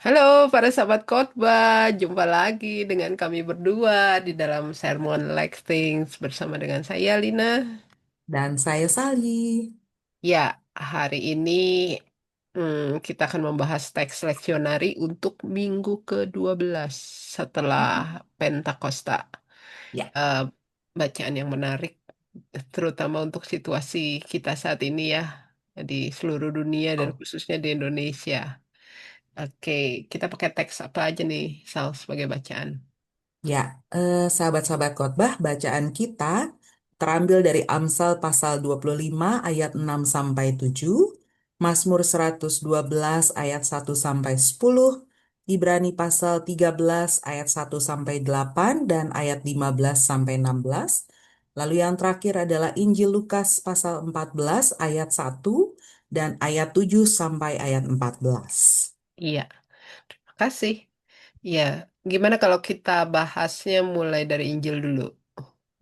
Halo para sahabat khotbah, jumpa lagi dengan kami berdua di dalam Sermon Like Things bersama dengan saya Lina. Dan saya Sali. Ya, hari ini kita akan membahas teks leksionari untuk minggu ke-12 setelah Pentakosta. Ya, Eh, Bacaan yang menarik, terutama untuk situasi kita saat ini ya, di seluruh dunia dan oh, khususnya di Indonesia. Oke, kita pakai teks apa aja nih, Sal, sebagai bacaan? ya, sahabat-sahabat khotbah, bacaan kita terambil dari Amsal pasal 25 ayat 6 sampai 7, Mazmur 112 ayat 1 sampai 10, Ibrani pasal 13 ayat 1 sampai 8 dan ayat 15 sampai 16. Lalu yang terakhir adalah Injil Lukas pasal 14 ayat 1 dan ayat 7 sampai ayat 14. Iya, terima kasih. Iya, gimana kalau kita bahasnya mulai dari Injil dulu?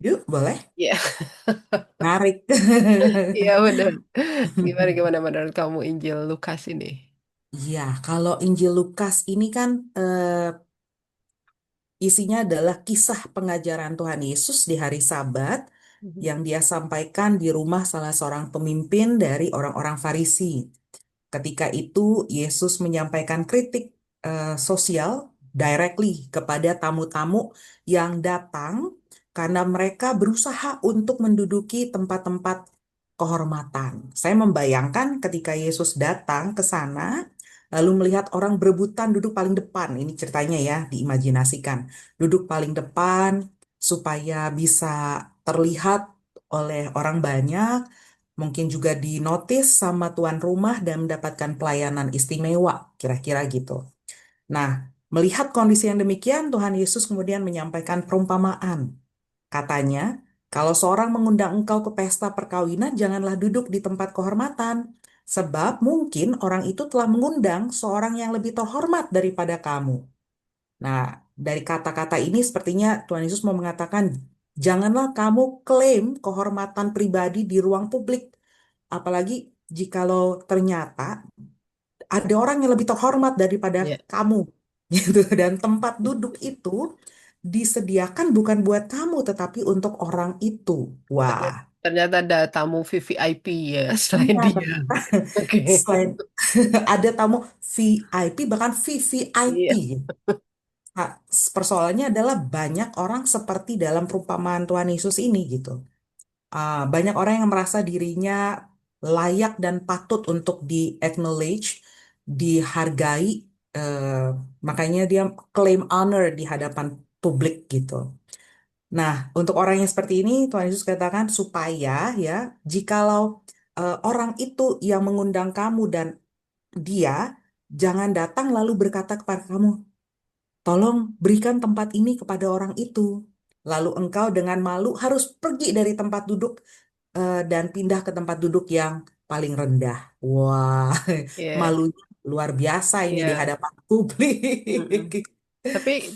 Yuk, boleh? Iya, Menarik. iya benar. Gimana gimana menurut kamu Injil Lukas ini? Iya, kalau Injil Lukas ini kan isinya adalah kisah pengajaran Tuhan Yesus di hari Sabat Mhm. yang dia sampaikan di rumah salah seorang pemimpin dari orang-orang Farisi. Ketika itu Yesus menyampaikan kritik sosial directly kepada tamu-tamu yang datang karena mereka berusaha untuk menduduki tempat-tempat kehormatan. Saya membayangkan ketika Yesus datang ke sana lalu melihat orang berebutan duduk paling depan. Ini ceritanya ya, diimajinasikan. Duduk paling depan supaya bisa terlihat oleh orang banyak, mungkin juga dinotis sama tuan rumah dan mendapatkan pelayanan istimewa, kira-kira gitu. Nah, melihat kondisi yang demikian, Tuhan Yesus kemudian menyampaikan perumpamaan. Katanya, kalau seorang mengundang engkau ke pesta perkawinan, janganlah duduk di tempat kehormatan. Sebab mungkin orang itu telah mengundang seorang yang lebih terhormat daripada kamu. Nah, dari kata-kata ini sepertinya Tuhan Yesus mau mengatakan, janganlah kamu klaim kehormatan pribadi di ruang publik. Apalagi jikalau ternyata ada orang yang lebih terhormat daripada Iya. kamu. Gitu. Dan tempat duduk itu disediakan bukan buat kamu, tetapi untuk orang itu. Ternyata, Wah, ternyata ada tamu VVIP ya selain iya dia. ternyata Oke. selain ada tamu VIP, bahkan VVIP. Iya. Nah, persoalannya adalah banyak orang seperti dalam perumpamaan Tuhan Yesus ini gitu. Banyak orang yang merasa dirinya layak dan patut untuk di-acknowledge, dihargai, eh, makanya dia claim honor di hadapan publik gitu. Nah, untuk orang yang seperti ini, Tuhan Yesus katakan supaya ya, jikalau orang itu yang mengundang kamu dan dia jangan datang lalu berkata kepada kamu, tolong berikan tempat ini kepada orang itu. Lalu engkau dengan malu harus pergi dari tempat duduk dan pindah ke tempat duduk yang paling rendah. Wah, Iya. malunya luar biasa ini di Iya. hadapan publik. Mm-mm.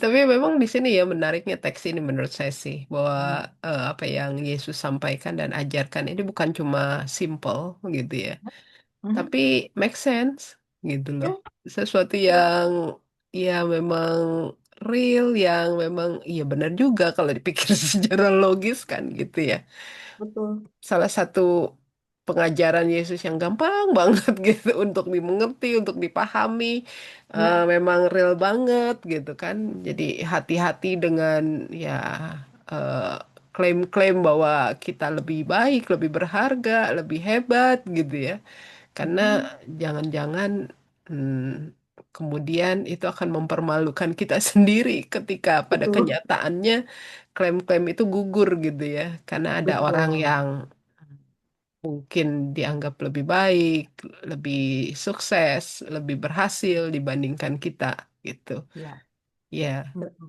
Tapi memang di sini ya menariknya teks ini menurut saya sih bahwa apa yang Yesus sampaikan dan ajarkan ini bukan cuma simple gitu ya, Mhm. tapi make sense gitu loh. Ya, Sesuatu yang ya memang real, yang memang iya benar juga kalau dipikir secara logis kan gitu ya. betul. Salah satu pengajaran Yesus yang gampang banget gitu untuk dimengerti, untuk dipahami, Ya, memang real banget gitu kan. Jadi hati-hati dengan ya eh, klaim-klaim bahwa kita lebih baik, lebih berharga, lebih hebat gitu ya. Karena mhm. jangan-jangan kemudian itu akan mempermalukan kita sendiri ketika pada Betul, kenyataannya klaim-klaim itu gugur gitu ya. Karena ada orang betul. yang mungkin dianggap lebih baik, lebih sukses, lebih berhasil dibandingkan kita gitu. Ya, Ya, betul.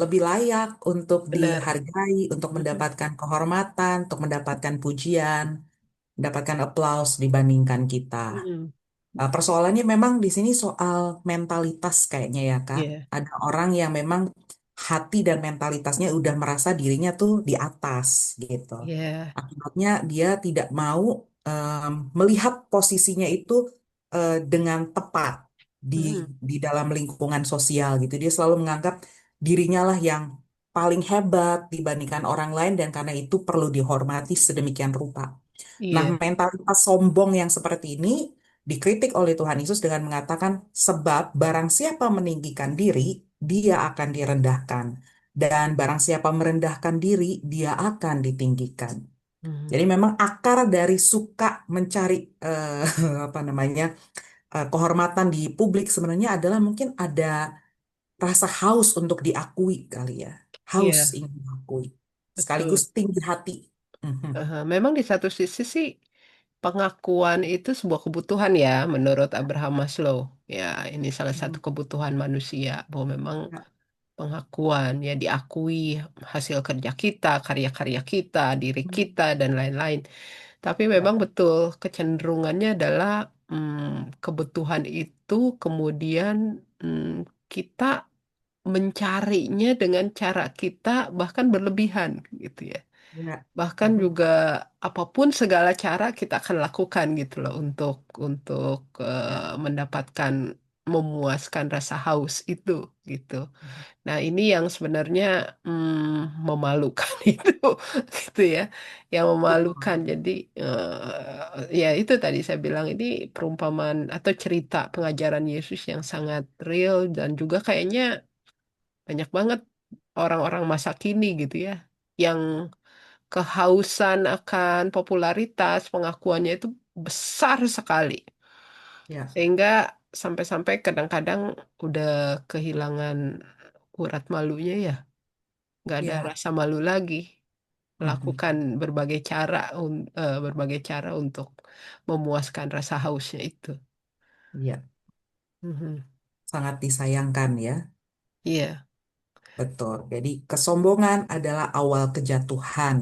Lebih layak untuk benar. dihargai, untuk Mm-mm. mendapatkan kehormatan, untuk mendapatkan pujian, mendapatkan applause dibandingkan kita. Mm-mm. Persoalannya memang di sini soal mentalitas kayaknya ya Kak. Iya, Ada orang yang memang hati dan mentalitasnya udah merasa dirinya tuh di atas gitu. iya, Akibatnya dia tidak mau melihat posisinya itu dengan tepat. di Mhm. di dalam lingkungan sosial gitu. Dia selalu menganggap dirinya lah yang paling hebat dibandingkan orang lain dan karena itu perlu dihormati sedemikian rupa. Nah, Iya. mentalitas sombong yang seperti ini dikritik oleh Tuhan Yesus dengan mengatakan, sebab barang siapa meninggikan diri, dia akan direndahkan. Dan barang siapa merendahkan diri, dia akan ditinggikan. Jadi Mhm. memang akar dari suka mencari apa namanya kehormatan di publik sebenarnya adalah mungkin ada rasa haus untuk diakui kali ya, haus Iya, ingin diakui, sekaligus betul. tinggi hati. Mhm. Aha. Memang di satu sisi sih pengakuan itu sebuah kebutuhan ya menurut Abraham Maslow. Ya, ini salah satu Mhm. kebutuhan manusia bahwa memang Ya, pengakuan ya diakui hasil kerja kita, karya-karya kita, diri kita dan lain-lain. Tapi memang ya, betul kecenderungannya adalah kebutuhan itu kemudian kita mencarinya dengan cara kita bahkan berlebihan gitu ya. ya. Bahkan Mhm. juga apapun segala cara kita akan lakukan gitu loh untuk Ya, mendapatkan memuaskan rasa haus itu gitu. mhm. Nah, ini yang sebenarnya memalukan itu gitu ya. Yang Betul. memalukan. Jadi ya itu tadi saya bilang ini perumpamaan atau cerita pengajaran Yesus yang sangat real dan juga kayaknya banyak banget orang-orang masa kini gitu ya yang kehausan akan popularitas pengakuannya itu besar sekali. Ya, Sehingga sampai-sampai kadang-kadang udah kehilangan urat malunya ya. Nggak ada ya. rasa malu lagi Mhm. melakukan berbagai cara untuk memuaskan rasa hausnya itu. Ya, Mhm. sangat disayangkan ya. Iya. Betul. Jadi kesombongan adalah awal kejatuhan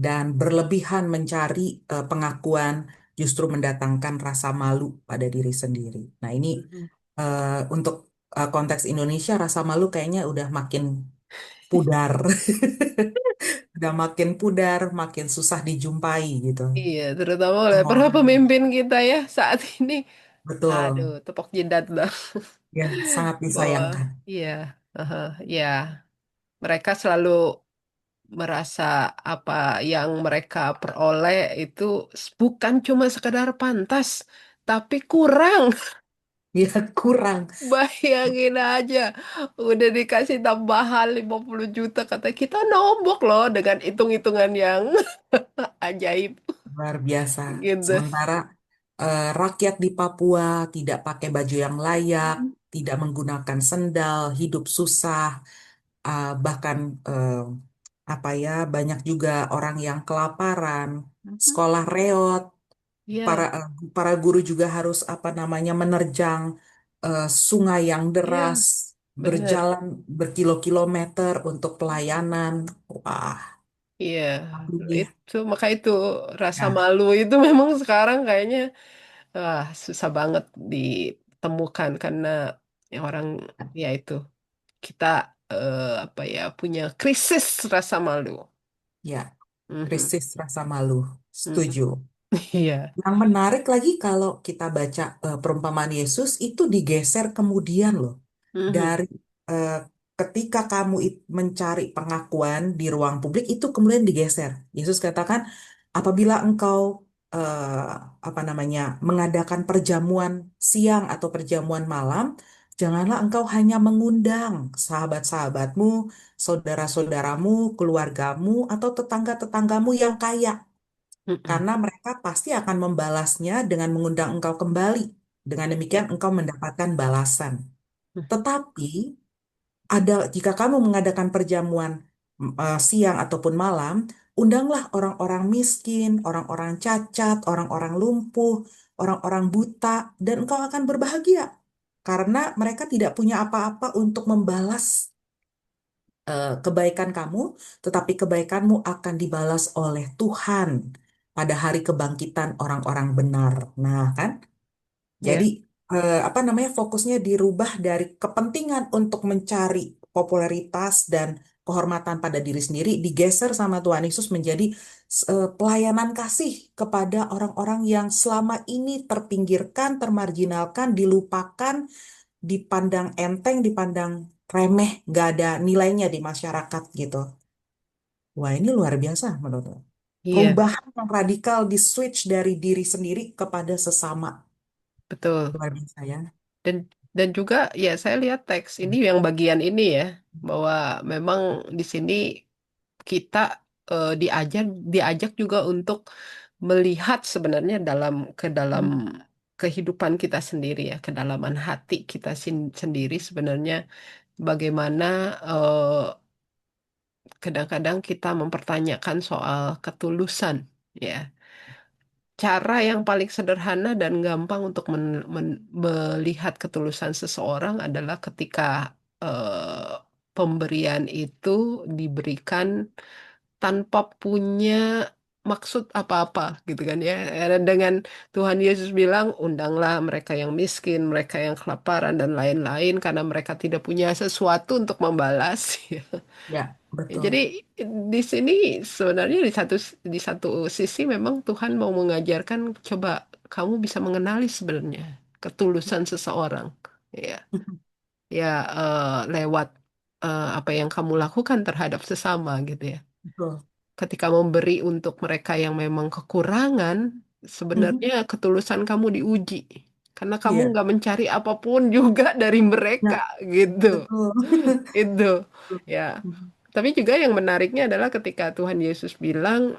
dan berlebihan mencari pengakuan justru mendatangkan rasa malu pada diri sendiri. Nah, ini Mhm. untuk konteks Indonesia rasa malu kayaknya udah makin pudar. Udah makin pudar, makin susah dijumpai gitu. Iya, terutama oleh Semua para orang. pemimpin kita ya saat ini. Aduh, Betul. tepok jidat lah Ya, sangat bahwa disayangkan. iya, aha, ya mereka selalu merasa apa yang mereka peroleh itu bukan cuma sekedar pantas, tapi kurang. Ya, kurang. Bayangin aja, udah dikasih tambahan 50 juta, kata kita nombok loh dengan hitung-hitungan yang ajaib Luar biasa. gitu. Sementara rakyat di Papua tidak pakai baju yang layak, tidak menggunakan sendal, hidup susah, bahkan apa ya, banyak juga orang yang kelaparan, Mhm. sekolah reot, para Iya, para guru juga harus apa namanya menerjang sungai yang iya, deras, bener. berjalan berkilo-kilometer untuk pelayanan. Wah, Iya, aduh, itu maka itu rasa ya, malu itu memang sekarang kayaknya susah banget ditemukan karena orang ya itu kita apa ya punya krisis rasa malu. ya, Mhm, krisis rasa malu. mhm. Setuju. Iya. Yang menarik lagi kalau kita baca perumpamaan Yesus itu digeser kemudian loh. Mhm, Dari eh, ketika kamu mencari pengakuan di ruang publik itu kemudian digeser. Yesus katakan, apabila engkau apa namanya mengadakan perjamuan siang atau perjamuan malam, janganlah engkau hanya mengundang sahabat-sahabatmu, saudara-saudaramu, keluargamu, atau tetangga-tetanggamu yang kaya mhm. karena mereka pasti akan membalasnya dengan mengundang engkau kembali. Dengan demikian, Iya. engkau mendapatkan balasan. Mhm, Tetapi, jika kamu mengadakan perjamuan siang ataupun malam, undanglah orang-orang miskin, orang-orang cacat, orang-orang lumpuh, orang-orang buta, dan engkau akan berbahagia. Karena mereka tidak punya apa-apa untuk membalas kebaikan kamu, tetapi kebaikanmu akan dibalas oleh Tuhan pada hari kebangkitan orang-orang benar. Nah, kan? Jadi, iya. apa namanya, fokusnya dirubah dari kepentingan untuk mencari popularitas dan kehormatan pada diri sendiri digeser sama Tuhan Yesus menjadi pelayanan kasih kepada orang-orang yang selama ini terpinggirkan, termarginalkan, dilupakan, dipandang enteng, dipandang remeh, gak ada nilainya di masyarakat gitu. Wah, ini luar biasa menurut saya. Iya, Perubahan yang radikal di switch dari diri sendiri kepada sesama. betul. Luar biasa ya. Dan dan juga ya saya lihat teks ini yang bagian ini ya, bahwa memang di sini kita diajak diajak juga untuk melihat sebenarnya ke dalam kehidupan kita sendiri ya, kedalaman hati kita sendiri sebenarnya bagaimana kadang-kadang kita mempertanyakan soal ketulusan ya. Cara yang paling sederhana dan gampang untuk melihat ketulusan seseorang adalah ketika pemberian itu diberikan tanpa punya maksud apa-apa gitu kan ya. Dengan Tuhan Yesus bilang, undanglah mereka yang miskin, mereka yang kelaparan dan lain-lain karena mereka tidak punya sesuatu untuk membalas. Ya, Ya, jadi betul. di sini sebenarnya di satu sisi memang Tuhan mau mengajarkan coba kamu bisa mengenali sebenarnya ketulusan seseorang ya ya lewat apa yang kamu lakukan terhadap sesama gitu ya. Betul. Ketika memberi untuk mereka yang memang kekurangan, sebenarnya Mhm. ketulusan kamu diuji karena kamu Iya. nggak mencari apapun juga dari mereka Ya, gitu. betul. Itu ya. Mhm. Tapi juga yang menariknya adalah ketika Tuhan Yesus bilang,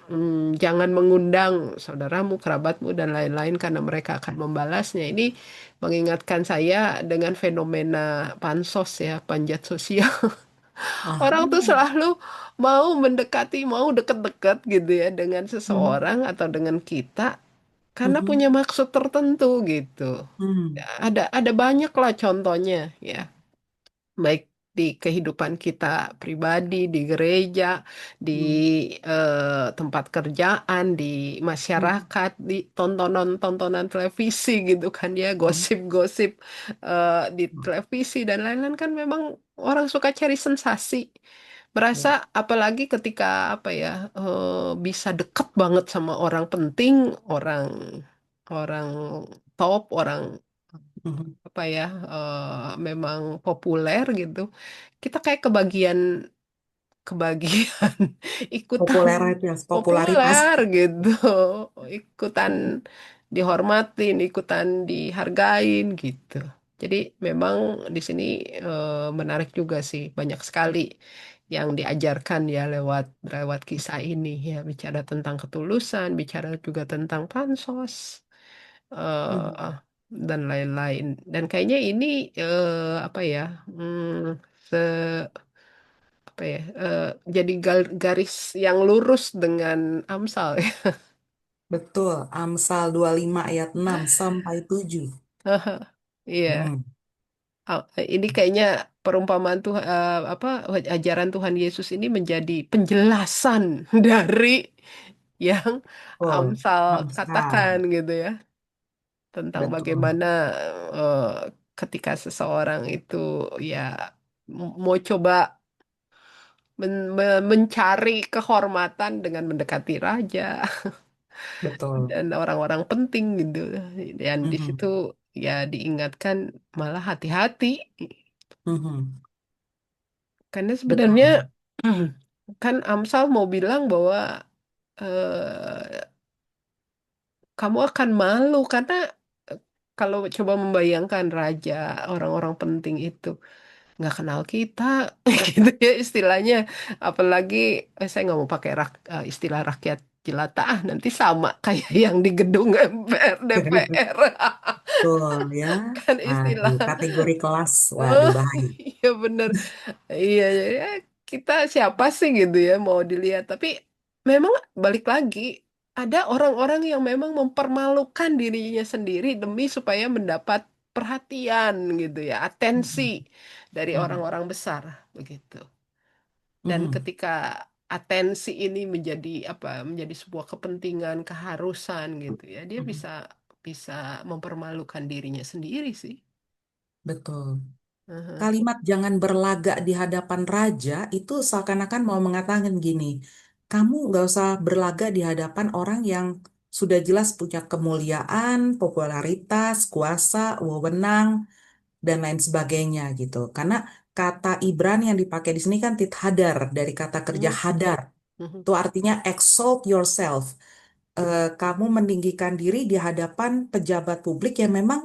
jangan mengundang saudaramu, kerabatmu, dan lain-lain karena mereka akan membalasnya. Ini mengingatkan saya dengan fenomena pansos ya, panjat sosial. Orang tuh Aha. selalu mau mendekati, mau deket-deket gitu ya dengan Mhm. seseorang atau dengan kita karena punya Mhm. maksud tertentu gitu. Mhm. Ada banyak lah contohnya ya, baik di kehidupan kita pribadi, di gereja, di Mhm. tempat kerjaan, di Mhm. masyarakat, di tontonan-tontonan televisi gitu kan ya, Mhm. gosip-gosip di televisi dan lain-lain kan memang orang suka cari sensasi. Berasa Ya. apalagi ketika apa ya bisa deket banget sama orang penting, orang orang top, orang Mhm. apa ya memang populer gitu kita kayak kebagian ikutan Popularitas, popularitas. populer gitu ikutan dihormatin ikutan dihargain gitu jadi memang di sini menarik juga sih banyak sekali yang diajarkan ya lewat lewat kisah ini ya bicara tentang ketulusan bicara juga tentang pansos Mhm. eh, dan lain-lain. Dan kayaknya ini apa ya, se apa ya, jadi garis yang lurus dengan Amsal ya. Betul. Amsal 25 ayat 6 sampai 7. Iya. Hmm. Ini kayaknya perumpamaan Tuhan apa ajaran Tuhan Yesus ini menjadi penjelasan dari yang Betul. Amsal katakan Amsal. gitu ya. Tentang Betul. bagaimana eh, ketika seseorang itu ya mau coba mencari kehormatan dengan mendekati raja Betul. dan orang-orang penting gitu. Dan di situ Mhm. ya diingatkan malah hati-hati Mhm. karena sebenarnya Betul. kan Amsal mau bilang bahwa eh, kamu akan malu karena eh, kalau coba membayangkan raja orang-orang penting itu nggak kenal kita gitu ya istilahnya apalagi saya nggak mau pakai istilah rakyat jelata nanti sama kayak yang di gedung MPR DPR Betul ya. kan istilah Aduh, kategori kelas. oh Waduh, bahaya. iya bener iya ya kita siapa sih gitu ya mau dilihat tapi memang balik lagi ada orang-orang yang memang mempermalukan dirinya sendiri demi supaya mendapat perhatian gitu ya atensi Mhm. dari Mhm. orang-orang besar begitu dan Mhm. ketika atensi ini menjadi apa menjadi sebuah kepentingan keharusan gitu ya dia Mhm. bisa bisa mempermalukan dirinya sendiri sih Betul. Aha. Kalimat jangan berlagak di hadapan raja itu seakan-akan mau mengatakan gini, kamu nggak usah berlagak di hadapan orang yang sudah jelas punya kemuliaan, popularitas, kuasa, wewenang, dan lain sebagainya gitu. Karena kata Ibrani yang dipakai di sini kan tithadar dari kata kerja Mhm. hadar. Mhm. Itu artinya exalt yourself. Kamu meninggikan diri di hadapan pejabat publik yang memang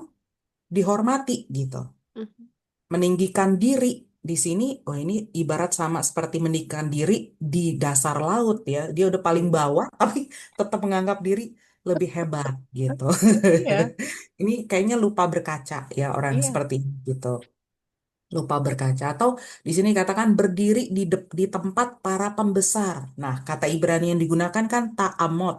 dihormati gitu. Mhm. Meninggikan diri di sini, oh ini ibarat sama seperti meninggikan diri di dasar laut ya. Dia udah paling Iya. bawah, tapi tetap menganggap diri lebih hebat gitu. Iya. Ini kayaknya lupa berkaca ya orang Iya. seperti ini gitu. Lupa berkaca atau di sini katakan berdiri di tempat para pembesar. Nah, kata Ibrani yang digunakan kan ta'amot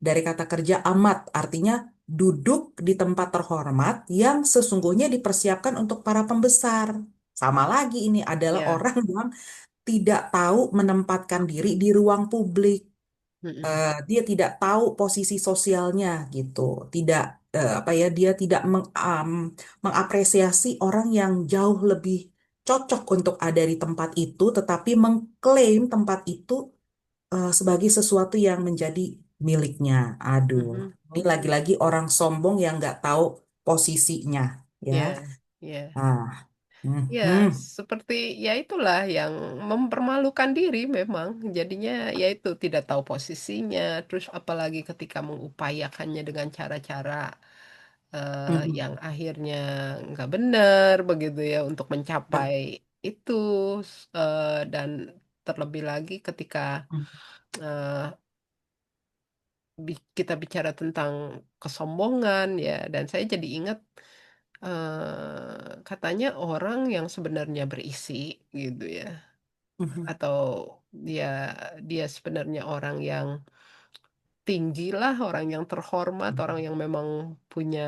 dari kata kerja amat artinya duduk di tempat terhormat yang sesungguhnya dipersiapkan untuk para pembesar. Sama lagi ini adalah Iya. orang yang tidak tahu menempatkan diri di ruang publik. Mhm. Dia tidak tahu posisi sosialnya gitu, tidak apa ya, dia tidak mengapresiasi orang yang jauh lebih cocok untuk ada di tempat itu, tetapi mengklaim tempat itu sebagai sesuatu yang menjadi miliknya. Aduh, Mhm. ini Mhm. lagi-lagi orang sombong yang nggak tahu posisinya, ya. Iya. Iya. Ah, Ya, mhm, seperti ya itulah yang mempermalukan diri memang. Jadinya ya itu tidak tahu posisinya, terus apalagi ketika mengupayakannya dengan cara-cara mhm, yang akhirnya nggak benar begitu ya untuk mencapai bet- itu dan terlebih lagi ketika eh, kita bicara tentang kesombongan ya, dan saya jadi ingat katanya orang yang sebenarnya berisi gitu ya, mhm, atau dia dia sebenarnya orang yang tinggi lah, orang yang terhormat, orang yang memang punya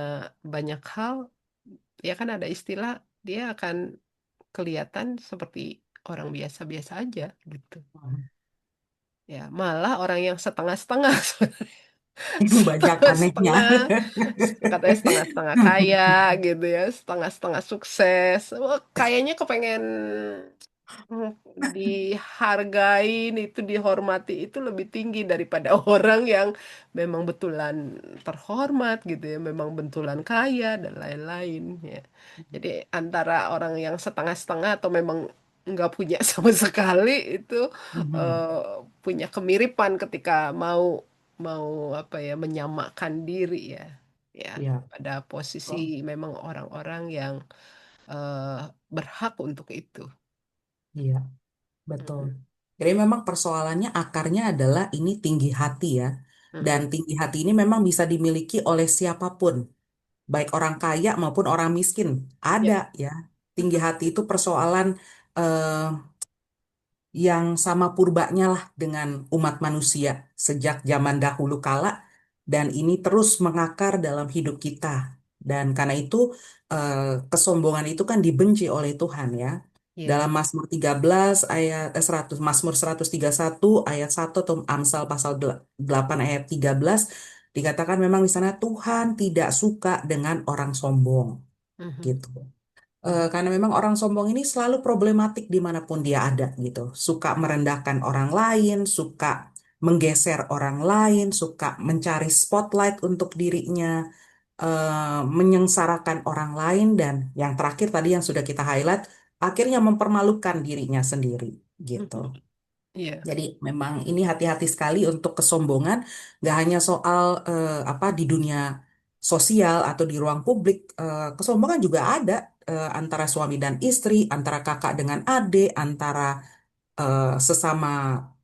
banyak hal, ya kan ada istilah dia akan kelihatan seperti orang biasa-biasa aja gitu. mhm. Ya, malah orang yang setengah-setengah Banyak anehnya. setengah-setengah, katanya setengah-setengah kaya gitu ya, setengah-setengah sukses. Wah, kayaknya kepengen Hmm, dihargain itu, dihormati itu lebih tinggi daripada orang yang memang betulan terhormat gitu ya, memang betulan kaya dan lain-lain ya. Jadi antara orang yang setengah-setengah atau memang nggak punya sama sekali itu Mhm. eh, punya kemiripan ketika mau mau apa ya, menyamakan diri ya, ya Ya, pada posisi oh, memang orang-orang yang eh, berhak untuk itu. iya, betul. Mm-mm. Jadi memang persoalannya akarnya adalah ini tinggi hati ya. Dan Mm-mm. tinggi hati ini memang bisa dimiliki oleh siapapun, baik orang kaya maupun orang miskin. Ada Ya. ya. Tinggi hati itu persoalan eh, yang sama purbanya lah dengan umat manusia sejak zaman dahulu kala dan ini terus mengakar dalam hidup kita. Dan karena itu eh, kesombongan itu kan dibenci oleh Tuhan ya. Ya. Dalam Mazmur 13 ayat 100, Mazmur 131 ayat 1 atau Amsal pasal 8 ayat 13 dikatakan memang di sana Tuhan tidak suka dengan orang sombong Mhm. gitu. Karena memang orang sombong ini selalu problematik dimanapun dia ada gitu. Suka merendahkan orang lain, suka menggeser orang lain, suka mencari spotlight untuk dirinya, menyengsarakan orang lain, dan yang terakhir tadi yang sudah kita highlight, akhirnya mempermalukan dirinya sendiri gitu. Mhm. Iya. Jadi memang ini hati-hati sekali untuk kesombongan, nggak hanya soal apa di dunia sosial atau di ruang publik, kesombongan juga ada antara suami dan istri, antara kakak dengan adik, antara sesama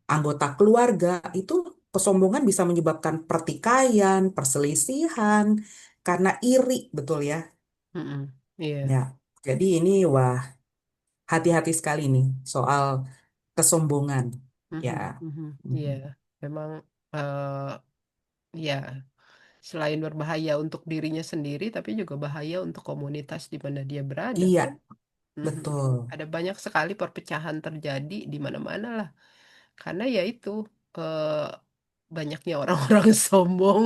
anggota keluarga. Itu kesombongan bisa menyebabkan pertikaian, perselisihan, karena iri, betul ya? Mhm. Iya. Ya, jadi ini wah hati-hati sekali nih soal kesombongan. Ya. Mhm. Mhm. Iya. Mhm. Memang ya, selain berbahaya untuk dirinya sendiri, tapi juga bahaya untuk komunitas di mana dia berada Iya, kan. Mhm. betul. Ada banyak sekali perpecahan terjadi di mana-mana lah. Karena ya itu banyaknya orang-orang sombong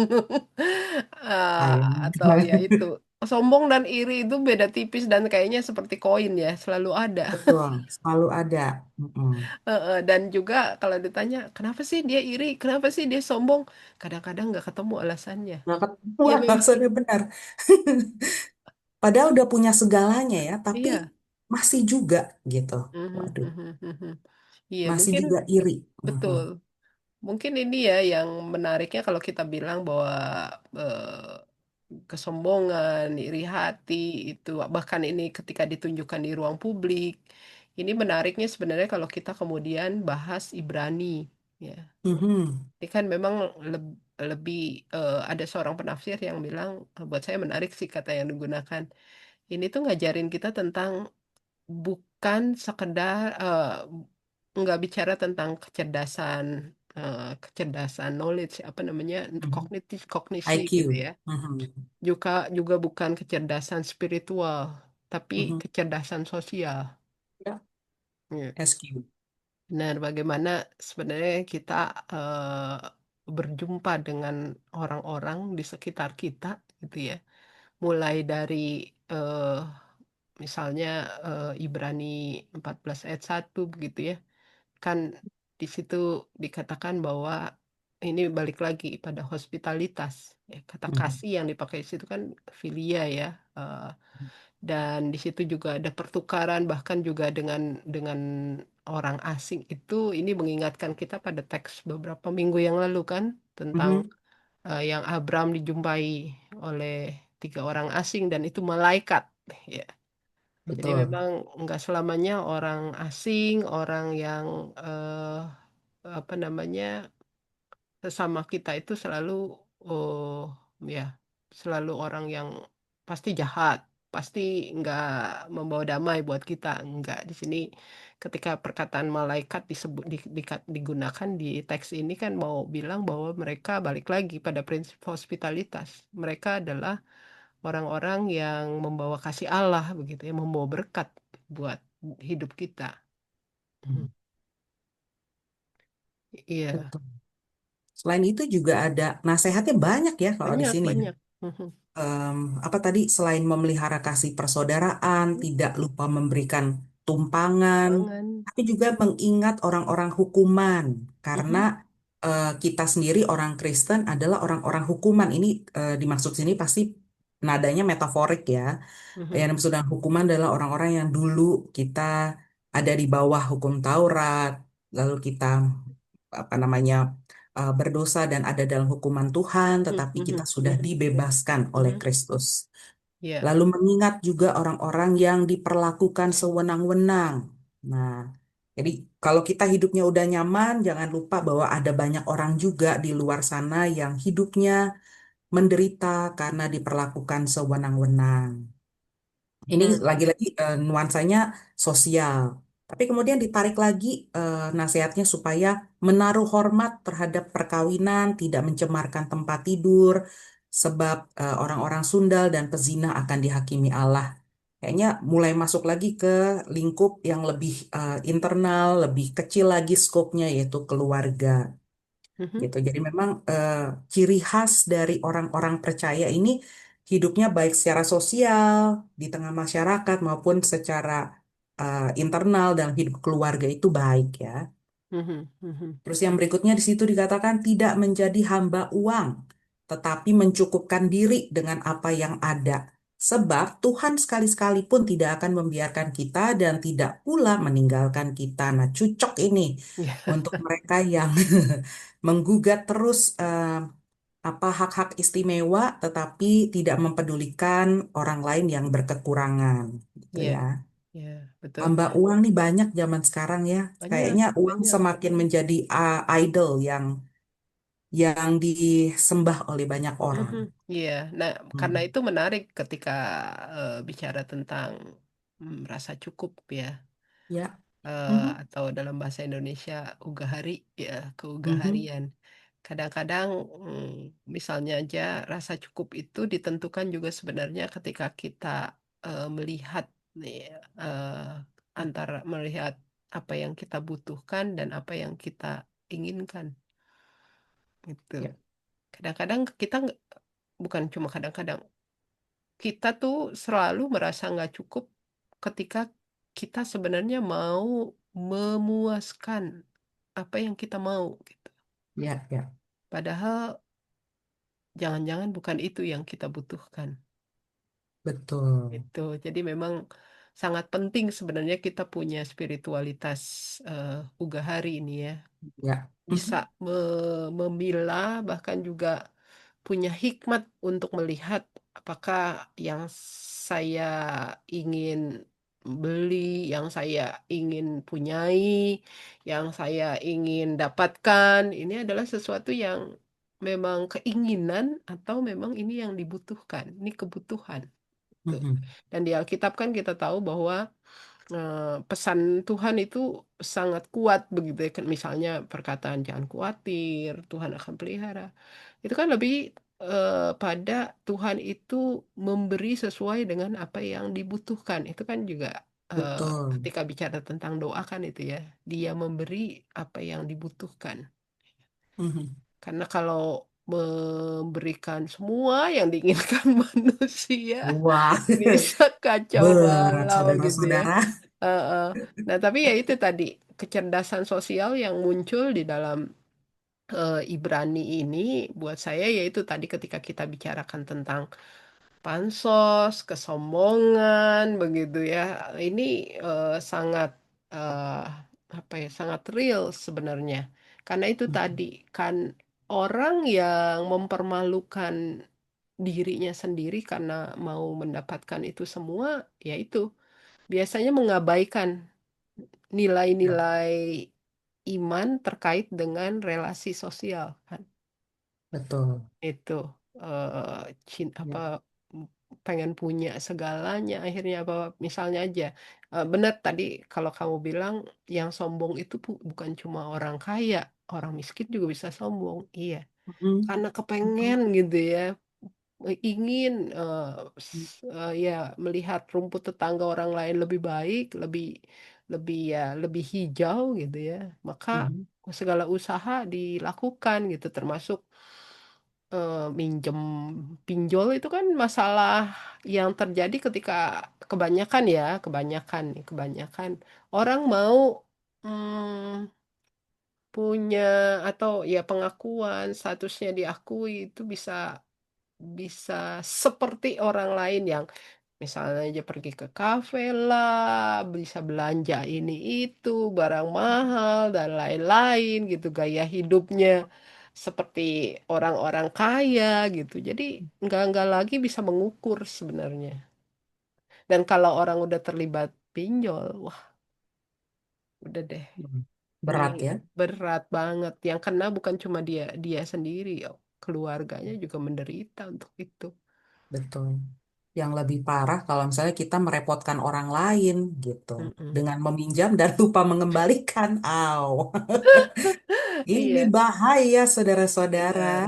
Sayang. atau ya itu. sombong dan iri itu beda tipis dan kayaknya seperti koin ya, selalu ada. Betul, selalu ada. Mm-mm. Dan juga kalau ditanya, kenapa sih dia iri? Kenapa sih dia sombong? Kadang-kadang nggak ketemu alasannya. Nggak ketemu Ya memang, alasannya benar. Padahal udah punya segalanya ya, tapi iya. masih juga gitu. Mhm, Waduh, mhm, mhm. Iya, masih mungkin juga iri. Mhm. betul. Mungkin ini ya yang menariknya kalau kita bilang bahwa kesombongan, iri hati itu bahkan ini ketika ditunjukkan di ruang publik. Ini menariknya sebenarnya kalau kita kemudian bahas Ibrani, ya. Mhm. Ini kan memang lebih ada seorang penafsir yang bilang buat saya menarik sih kata yang digunakan. Ini tuh ngajarin kita tentang bukan sekedar nggak bicara tentang kecerdasan kecerdasan knowledge apa namanya Mhm. kognitif kognisi gitu IQ. ya. Mhm. Juga bukan kecerdasan spiritual, tapi Mhm. kecerdasan sosial. Ya, Ya. SQ. Benar, bagaimana sebenarnya kita berjumpa dengan orang-orang di sekitar kita gitu ya. Mulai dari eh, misalnya Ibrani 14 ayat 1 begitu ya. Kan di situ dikatakan bahwa ini balik lagi pada hospitalitas. Ya, kata Mhm. kasih yang dipakai di situ kan filia ya. Eh, dan di situ juga ada pertukaran bahkan juga dengan orang asing itu ini mengingatkan kita pada teks beberapa minggu yang lalu kan tentang Mhm. yang Abram dijumpai oleh tiga orang asing dan itu malaikat ya. Jadi Betul. memang nggak selamanya orang asing, orang yang apa namanya sesama kita itu selalu ya selalu orang yang pasti jahat, pasti nggak membawa damai buat kita. Nggak di sini ketika perkataan malaikat digunakan di teks ini kan mau bilang bahwa mereka balik lagi pada prinsip hospitalitas. Mereka adalah orang-orang yang membawa kasih Allah begitu ya, membawa berkat buat hidup kita. Mhm. Mhm. Iya, Betul. Selain itu juga ada nasihatnya banyak ya kalau di banyak sini. banyak. Mhm. Apa tadi selain memelihara kasih persaudaraan, tidak lupa memberikan tumpangan, Pangan. tapi juga mengingat orang-orang hukuman karena Mhm. kita sendiri orang Kristen adalah orang-orang hukuman. Ini dimaksud sini pasti nadanya metaforik ya. Mhm. Yang dimaksud dengan hukuman adalah orang-orang yang dulu kita ada di bawah hukum Taurat, lalu kita apa namanya berdosa dan ada dalam hukuman Tuhan, Mhm. tetapi kita Mhm. sudah dibebaskan oleh Mhm. Kristus. Ya. Lalu mengingat juga orang-orang yang diperlakukan sewenang-wenang. Nah, jadi kalau kita hidupnya udah nyaman, jangan lupa bahwa ada banyak orang juga di luar sana yang hidupnya menderita karena diperlakukan sewenang-wenang. Ini Mhm. lagi-lagi nuansanya sosial. Tapi kemudian ditarik lagi nasihatnya supaya menaruh hormat terhadap perkawinan, tidak mencemarkan tempat tidur, sebab orang-orang sundal dan pezina akan dihakimi Allah. Kayaknya mulai masuk lagi ke lingkup yang lebih internal, lebih kecil lagi skopnya, yaitu keluarga Mhm. gitu. Jadi memang ciri khas dari orang-orang percaya ini hidupnya baik secara sosial di tengah masyarakat maupun secara internal dalam hidup keluarga itu baik ya. Mhm. Mhm. Terus yang berikutnya di situ dikatakan tidak menjadi hamba uang, tetapi mencukupkan diri dengan apa yang ada. Sebab Tuhan sekali-sekali pun tidak akan membiarkan kita dan tidak pula meninggalkan kita. Nah, cucok ini Ya. untuk mereka yang menggugat terus apa hak-hak istimewa, tetapi tidak mempedulikan orang lain yang berkekurangan, gitu Ya. ya. Ya. Betul. Hamba uang nih banyak zaman sekarang ya. Banyak, Kayaknya uang banyak. semakin menjadi idol yang disembah oleh banyak orang. Mhm. Iya. Nah, karena Hmm. itu menarik ketika bicara tentang rasa cukup ya. Ya. Mhm. Atau dalam bahasa Indonesia ugahari ya Mhm. keugaharian. Kadang-kadang misalnya aja rasa cukup itu ditentukan juga sebenarnya ketika kita melihat nih antara melihat apa yang kita butuhkan dan apa yang kita inginkan gitu. Ya. Kadang-kadang kita bukan cuma kadang-kadang kita tuh selalu merasa nggak cukup ketika kita sebenarnya mau memuaskan apa yang kita mau gitu. Ya, ya, Padahal jangan-jangan bukan itu yang kita butuhkan. betul. Itu. Jadi memang sangat penting sebenarnya kita punya spiritualitas Ugahari ini ya. Ya. Bisa Mhm. memilah bahkan juga punya hikmat untuk melihat apakah yang saya ingin beli, yang saya ingin punyai, yang saya ingin dapatkan, ini adalah sesuatu yang memang keinginan atau memang ini yang dibutuhkan, ini kebutuhan. Tuh. Mhm. Dan di Alkitab kan kita tahu bahwa pesan Tuhan itu sangat kuat begitu ya kan misalnya perkataan jangan khawatir Tuhan akan pelihara itu kan lebih pada Tuhan itu memberi sesuai dengan apa yang dibutuhkan itu kan juga eh, Betul. ketika bicara tentang doa kan itu ya dia memberi apa yang dibutuhkan Mhm. karena kalau memberikan semua yang diinginkan manusia Wah, bisa kacau berat balau gitu ya. saudara-saudara. Heeh. Nah, tapi ya itu tadi kecerdasan sosial yang muncul di dalam Ibrani ini buat saya yaitu tadi ketika kita bicarakan tentang pansos, kesombongan, begitu ya. Ini sangat eh, apa ya, sangat real sebenarnya. Karena itu tadi kan orang yang mempermalukan dirinya sendiri karena mau mendapatkan itu semua, yaitu biasanya mengabaikan Ya, nilai-nilai iman terkait dengan relasi sosial kan betul. itu apa Ya. m- pengen punya segalanya akhirnya apa misalnya aja benar tadi kalau kamu bilang yang sombong itu bukan cuma orang kaya orang miskin juga bisa sombong iya Mhm. karena Betul. kepengen gitu ya ingin ya melihat rumput tetangga orang lain lebih baik, lebih lebih ya lebih hijau gitu ya, maka Mhm. segala usaha dilakukan gitu, termasuk minjem pinjol itu kan masalah yang terjadi ketika kebanyakan ya, kebanyakan nih, kebanyakan orang mau mm, punya atau ya pengakuan statusnya diakui itu bisa bisa seperti orang lain yang misalnya aja pergi ke kafe lah, bisa belanja ini itu, barang mahal dan lain-lain gitu, gaya hidupnya seperti orang-orang kaya gitu. Jadi nggak lagi bisa mengukur sebenarnya. Dan kalau orang udah terlibat pinjol, wah udah deh, Mhm. ini Berat ya, berat banget. Yang kena bukan cuma dia dia sendiri, ya, keluarganya juga menderita untuk itu. betul. Yang lebih parah kalau misalnya kita merepotkan orang lain gitu Mm-mm. dengan meminjam dan lupa mengembalikan. Aw, ini Iya, bahaya saudara-saudara. benar.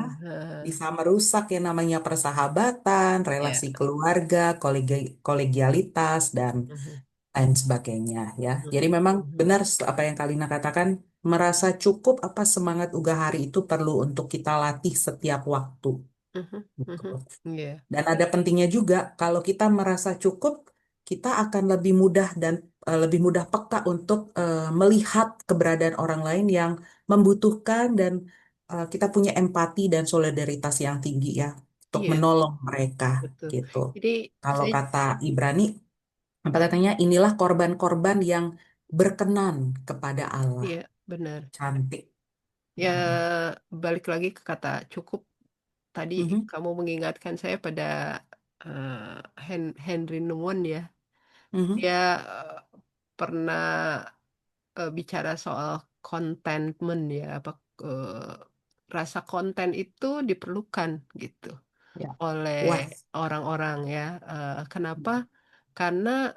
Bisa merusak yang namanya persahabatan, Ya. relasi keluarga, kolegialitas, dan Mhm, lain sebagainya ya. Jadi mhm, memang mhm, benar apa yang Kalina katakan, merasa cukup apa semangat Ugahari itu perlu untuk kita latih setiap waktu. mhm, Gitu. mhm. Iya, Dan ada pentingnya juga kalau kita merasa cukup, kita akan lebih mudah dan lebih mudah peka untuk melihat keberadaan orang lain yang membutuhkan dan kita punya empati dan solidaritas yang tinggi ya untuk iya, menolong mereka betul. gitu. Jadi Kalau saya, kata Ibrani, apa katanya? Inilah korban-korban yang berkenan kepada Allah. iya benar. Cantik. Ya Mhm. balik lagi ke kata cukup. Tadi Mhm. kamu mengingatkan saya pada Henry Nuwen ya. Mhm. Dia pernah bicara soal contentment ya, apa rasa konten itu diperlukan gitu. Ya, Oleh puas. orang-orang ya. Kenapa? Karena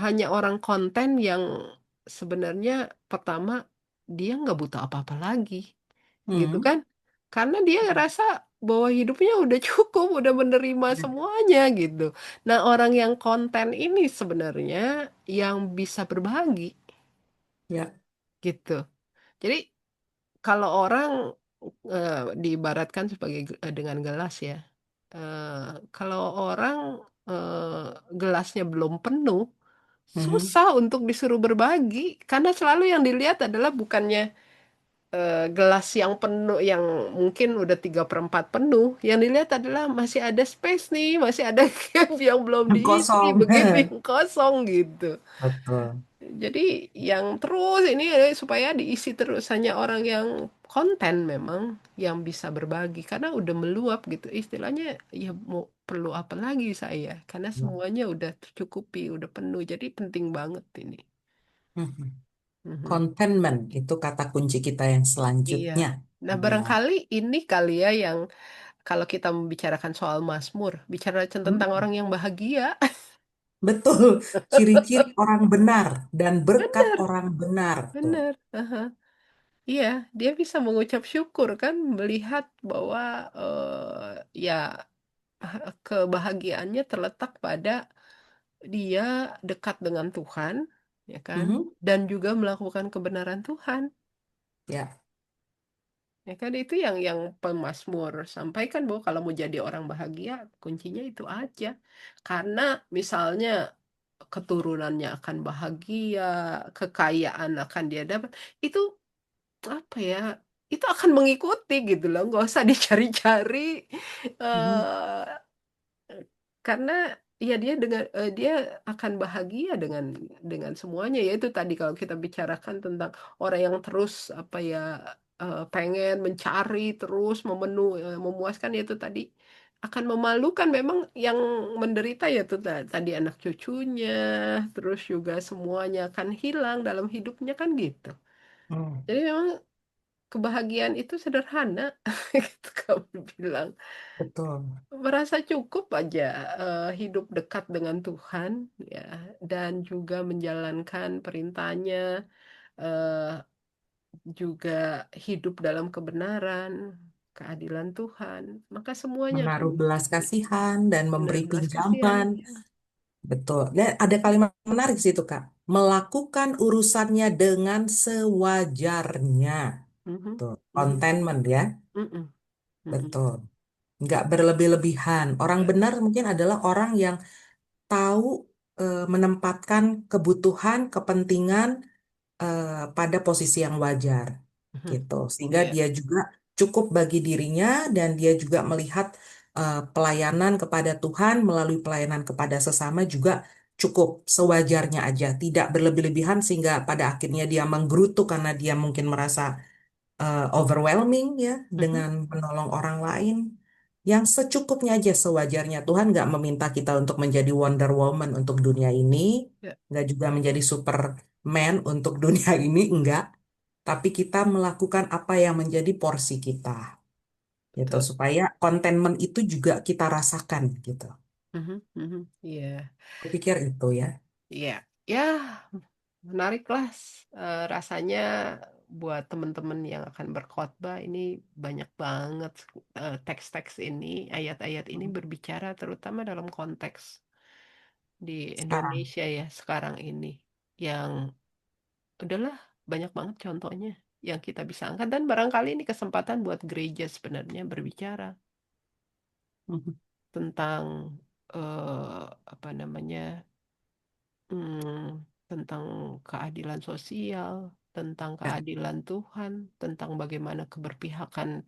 hanya orang konten yang sebenarnya pertama dia nggak butuh apa-apa lagi, gitu Mhm. kan? Karena dia ngerasa bahwa hidupnya udah cukup, udah menerima Ya, semuanya gitu. Nah, orang yang konten ini sebenarnya yang bisa berbagi, ya. gitu. Jadi kalau orang diibaratkan sebagai dengan gelas ya. Eh, kalau orang gelasnya belum penuh, Mhm. susah untuk disuruh berbagi karena selalu yang dilihat adalah bukannya gelas yang penuh yang mungkin udah 3/4 penuh, yang dilihat adalah masih ada space nih, masih ada gap yang belum diisi, Kosong. begitu yang kosong gitu. Betul. Jadi yang terus ini supaya diisi terus hanya orang yang konten memang yang bisa berbagi karena udah meluap gitu istilahnya, ya mau perlu apa lagi saya karena semuanya udah tercukupi, udah penuh, jadi penting banget ini. Mhm. Mhm. Contentment itu kata kunci kita yang Iya. selanjutnya. Nah, Ya. barangkali ini kali ya yang kalau kita membicarakan soal Mazmur, bicara Hmm, tentang orang yang bahagia. betul. Ciri-ciri orang benar dan berkat Benar, orang benar tuh. benar. Aha. Iya, dia bisa mengucap syukur kan, melihat bahwa ya kebahagiaannya terletak pada dia dekat dengan Tuhan, ya kan, Mhm. dan juga melakukan kebenaran Tuhan. Ya. Ya kan itu yang pemazmur sampaikan bahwa kalau mau jadi orang bahagia kuncinya itu aja. Karena misalnya keturunannya akan bahagia, kekayaan akan dia dapat, itu apa ya? Itu akan mengikuti gitu loh, nggak usah dicari-cari. Mhm. eh karena ya dia akan bahagia dengan semuanya, yaitu tadi kalau kita bicarakan tentang orang yang terus apa ya, pengen mencari terus memuaskan, yaitu tadi akan memalukan memang yang menderita, yaitu tadi anak cucunya, terus juga semuanya akan hilang dalam hidupnya kan gitu. Hmm, Jadi memang kebahagiaan itu sederhana gitu kamu bilang, betul. merasa cukup aja, hidup dekat dengan Tuhan ya, dan juga menjalankan perintahnya, eh, juga hidup dalam kebenaran, keadilan Tuhan, maka semuanya akan Menaruh belas diikuti. kasihan dan Benar, memberi belas kasihan pinjaman. ya. Betul. Dan ada kalimat menarik di situ, Kak. Melakukan urusannya dengan sewajarnya. Mhm, Tuh, mhm, contentment ya. mhm, mhm. Betul. Nggak berlebih-lebihan. Orang Ya, benar mungkin adalah orang yang tahu menempatkan kebutuhan, kepentingan pada posisi yang wajar mhm, gitu. Sehingga ya, dia juga cukup bagi dirinya dan dia juga melihat pelayanan kepada Tuhan melalui pelayanan kepada sesama juga cukup sewajarnya aja, tidak berlebih-lebihan sehingga pada akhirnya dia menggerutu karena dia mungkin merasa overwhelming ya mhm, dengan menolong orang lain. Yang secukupnya aja sewajarnya. Tuhan nggak meminta kita untuk menjadi Wonder Woman untuk dunia ini, ya, nggak juga menjadi Superman untuk dunia ini, enggak. Tapi kita melakukan apa yang menjadi porsi kita, gitu. betul. Supaya contentment itu juga kita rasakan, gitu. Mhm, mhm, iya. Kupikir itu ya. Iya, ya menariklah, rasanya buat teman-teman yang akan berkhotbah ini banyak banget, teks-teks ini, ayat-ayat ini berbicara terutama dalam konteks di Sekarang. Indonesia ya sekarang ini, yang udahlah banyak banget contohnya yang kita bisa angkat, dan barangkali ini kesempatan buat gereja sebenarnya berbicara Mhm. tentang apa namanya, tentang keadilan sosial, tentang Ya, keadilan Tuhan, tentang bagaimana keberpihakan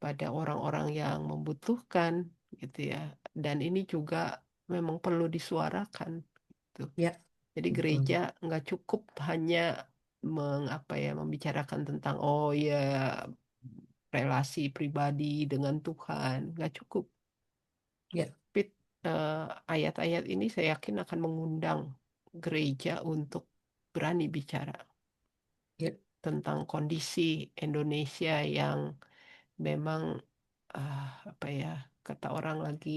pada orang-orang yang membutuhkan, gitu ya. Dan ini juga memang perlu disuarakan, gitu. ya, Jadi gereja betul. nggak cukup hanya mengapa ya membicarakan tentang oh ya relasi pribadi dengan Tuhan, nggak cukup. Ya, Tapi ayat-ayat ini saya yakin akan mengundang gereja untuk berani bicara ya. tentang kondisi Indonesia yang memang apa ya, kata orang lagi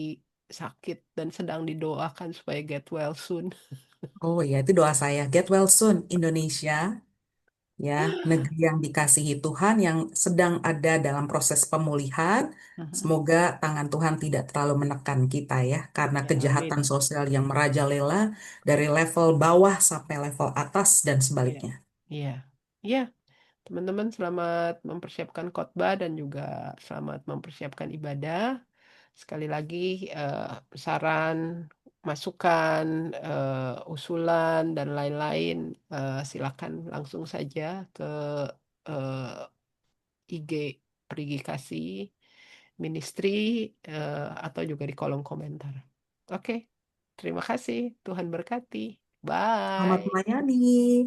sakit dan sedang didoakan supaya get well soon. Oh ya, itu doa saya. Get well soon, Indonesia. Ya, negeri yang dikasihi Tuhan yang sedang ada dalam proses pemulihan. Mhm. Semoga tangan Tuhan tidak terlalu menekan kita ya, karena Ya, kejahatan amin. sosial yang merajalela dari level bawah sampai level atas dan Iya, sebaliknya. iya, iya. Teman-teman selamat mempersiapkan khotbah dan juga selamat mempersiapkan ibadah. Sekali lagi, saran, masukan, usulan, dan lain-lain, silakan langsung saja ke IG Perigi Kasih Ministry, atau juga di kolom komentar. Oke, terima kasih. Tuhan berkati. Selamat Bye. melayani.